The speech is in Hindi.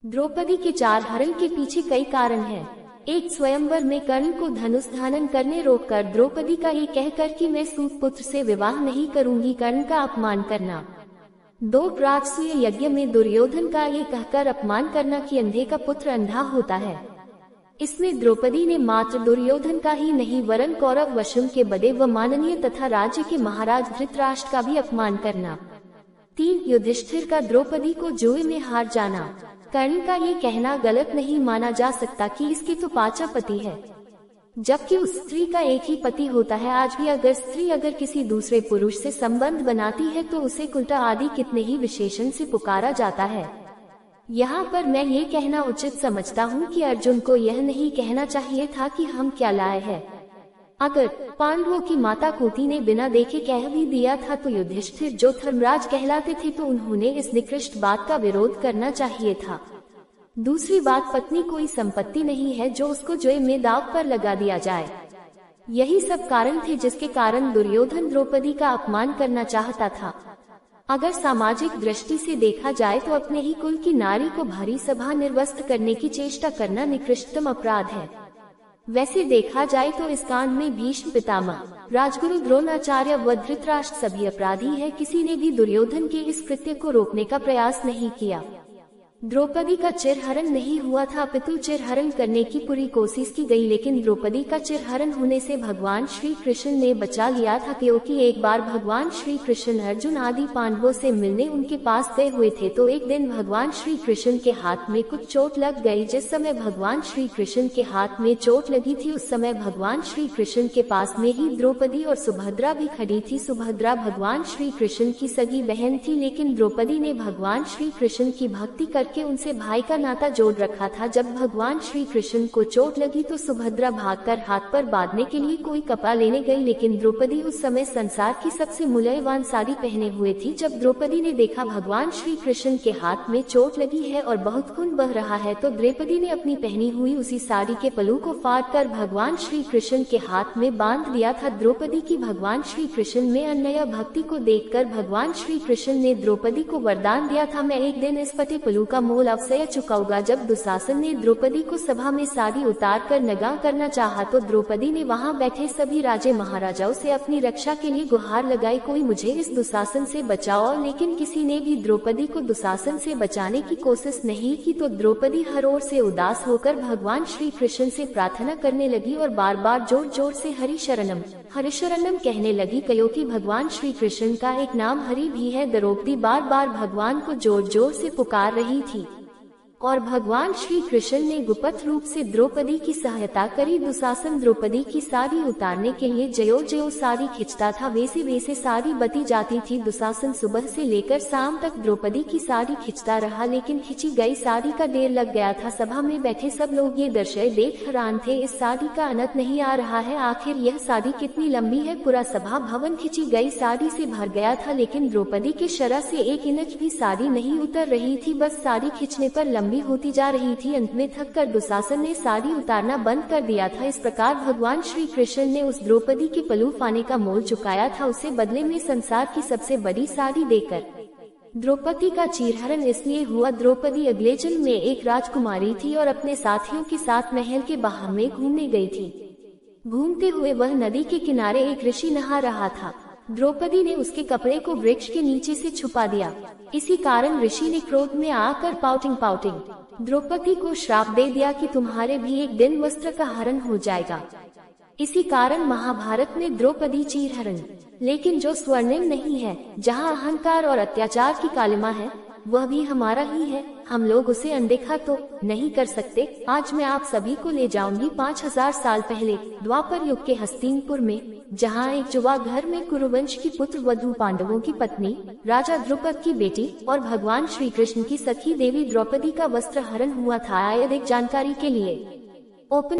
द्रौपदी के चार हरण के पीछे कई कारण हैं। एक, स्वयंवर में कर्ण को धनुष धारण करने रोककर द्रौपदी का ये कहकर कि मैं सूत पुत्र से विवाह नहीं करूंगी कर्ण का अपमान करना। 2, राजसूय यज्ञ में दुर्योधन का ये कहकर अपमान करना कि अंधे का पुत्र अंधा होता है। इसमें द्रौपदी ने मात्र दुर्योधन का ही नहीं वरन कौरव वशुम के बड़े व माननीय तथा राज्य के महाराज धृतराष्ट्र का भी अपमान करना। 3, युधिष्ठिर का द्रौपदी को जुए में हार जाना। कर्ण का ये कहना गलत नहीं माना जा सकता कि इसके तो 5 पति है, जबकि उस स्त्री का एक ही पति होता है। आज भी अगर स्त्री किसी दूसरे पुरुष से संबंध बनाती है तो उसे कुलटा आदि कितने ही विशेषण से पुकारा जाता है। यहाँ पर मैं ये कहना उचित समझता हूँ कि अर्जुन को यह नहीं कहना चाहिए था कि हम क्या लाए हैं। अगर पांडवों की माता कुंती ने बिना देखे कह भी दिया था तो युधिष्ठिर जो धर्मराज कहलाते थे तो उन्होंने इस निकृष्ट बात का विरोध करना चाहिए था। दूसरी बात, पत्नी कोई संपत्ति नहीं है जो उसको जुए में दांव पर लगा दिया जाए। यही सब कारण थे जिसके कारण दुर्योधन द्रौपदी का अपमान करना चाहता था। अगर सामाजिक दृष्टि से देखा जाए तो अपने ही कुल की नारी को भरी सभा निर्वस्त्र करने की चेष्टा करना निकृष्टतम अपराध है। वैसे देखा जाए तो इस कांड में भीष्म पितामह, राजगुरु द्रोणाचार्य व धृतराष्ट्र सभी अपराधी है। किसी ने भी दुर्योधन के इस कृत्य को रोकने का प्रयास नहीं किया। द्रौपदी का चिरहरण नहीं हुआ था अपितु चिरहरण करने की पूरी कोशिश की गई, लेकिन द्रौपदी का चिरहरण होने से भगवान श्री कृष्ण ने बचा लिया था, क्योंकि एक बार भगवान श्री कृष्ण अर्जुन आदि पांडवों से मिलने उनके पास गए हुए थे तो एक दिन भगवान श्री कृष्ण के हाथ में कुछ चोट लग गई। जिस समय भगवान श्री कृष्ण के हाथ में चोट लगी थी उस समय भगवान श्री कृष्ण के पास में ही द्रौपदी और सुभद्रा भी खड़ी थी। सुभद्रा भगवान श्री कृष्ण की सगी बहन थी, लेकिन द्रौपदी ने भगवान श्री कृष्ण की भक्ति करके उनसे भाई का नाता जोड़ रखा था। जब भगवान श्री कृष्ण को चोट लगी तो सुभद्रा भागकर हाथ पर बांधने के लिए कोई कपड़ा लेने गई, लेकिन द्रौपदी उस समय संसार की सबसे मूल्यवान साड़ी पहने हुए थी। जब द्रौपदी ने देखा भगवान श्री कृष्ण के हाथ में चोट लगी है और बहुत खून बह रहा है तो द्रौपदी ने अपनी पहनी हुई उसी साड़ी के पल्लू को फाड़कर भगवान श्री कृष्ण के हाथ में बांध दिया था। द्रौपदी की भगवान श्री कृष्ण में अनन्य भक्ति को देखकर भगवान श्री कृष्ण ने द्रौपदी को वरदान दिया था, मैं एक दिन इस फटे पल्लू का मोल अवश्य चुकाऊंगा। जब दुशासन ने द्रौपदी को सभा में साड़ी उतार कर नंगा करना चाहा तो द्रौपदी ने वहां बैठे सभी राजे महाराजाओं से अपनी रक्षा के लिए गुहार लगाई, कोई मुझे इस दुशासन से बचाओ। लेकिन किसी ने भी द्रौपदी को दुशासन से बचाने की कोशिश नहीं की तो द्रौपदी हर ओर से उदास होकर भगवान श्री कृष्ण से प्रार्थना करने लगी और बार बार जोर जोर से हरि शरणम कहने लगी, क्योंकि भगवान श्री कृष्ण का एक नाम हरि भी है। द्रौपदी बार बार भगवान को जोर जोर से पुकार रही थी और भगवान श्री कृष्ण ने गुप्त रूप से द्रौपदी की सहायता करी। दुशासन द्रौपदी की साड़ी उतारने के लिए जयो जयो साड़ी खींचता था वैसे वैसे साड़ी बती जाती थी। दुशासन सुबह से लेकर शाम तक द्रौपदी की साड़ी खींचता रहा, लेकिन खींची गई साड़ी का ढेर लग गया था। सभा में बैठे सब लोग ये दृश्य देख हैरान थे, इस साड़ी का अंत नहीं आ रहा है, आखिर यह साड़ी कितनी लंबी है। पूरा सभा भवन खींची गई साड़ी से भर गया था, लेकिन द्रौपदी के शरीर से 1 इंच भी साड़ी नहीं उतर रही थी, बस साड़ी खींचने पर लंबी होती जा रही थी। अंत में थक कर दुशासन ने साड़ी उतारना बंद कर दिया था। इस प्रकार भगवान श्री कृष्ण ने उस द्रौपदी के पल्लू फाने का मोल चुकाया था, उसे बदले में संसार की सबसे बड़ी साड़ी देकर। द्रौपदी का चीरहरण इसलिए हुआ, द्रौपदी अगले जन्म में एक राजकुमारी थी और अपने साथियों के साथ महल के बाहर में घूमने गई थी। घूमते हुए वह नदी के किनारे एक ऋषि नहा रहा था। द्रौपदी ने उसके कपड़े को वृक्ष के नीचे से छुपा दिया। इसी कारण ऋषि ने क्रोध में आकर पाउटिंग द्रौपदी को श्राप दे दिया कि तुम्हारे भी एक दिन वस्त्र का हरण हो जाएगा। इसी कारण महाभारत में द्रौपदी चीरहरण। लेकिन जो स्वर्णिम नहीं है, जहाँ अहंकार और अत्याचार की कालिमा है, वह भी हमारा ही है, हम लोग उसे अनदेखा तो नहीं कर सकते। आज मैं आप सभी को ले जाऊंगी 5000 साल पहले द्वापर युग के हस्तिनापुर में, जहाँ एक जुआ घर में कुरुवंश की पुत्र वधू पांडवों की पत्नी राजा द्रुपद की बेटी और भगवान श्री कृष्ण की सखी देवी द्रौपदी का वस्त्र हरण हुआ था। अधिक जानकारी के लिए ओपन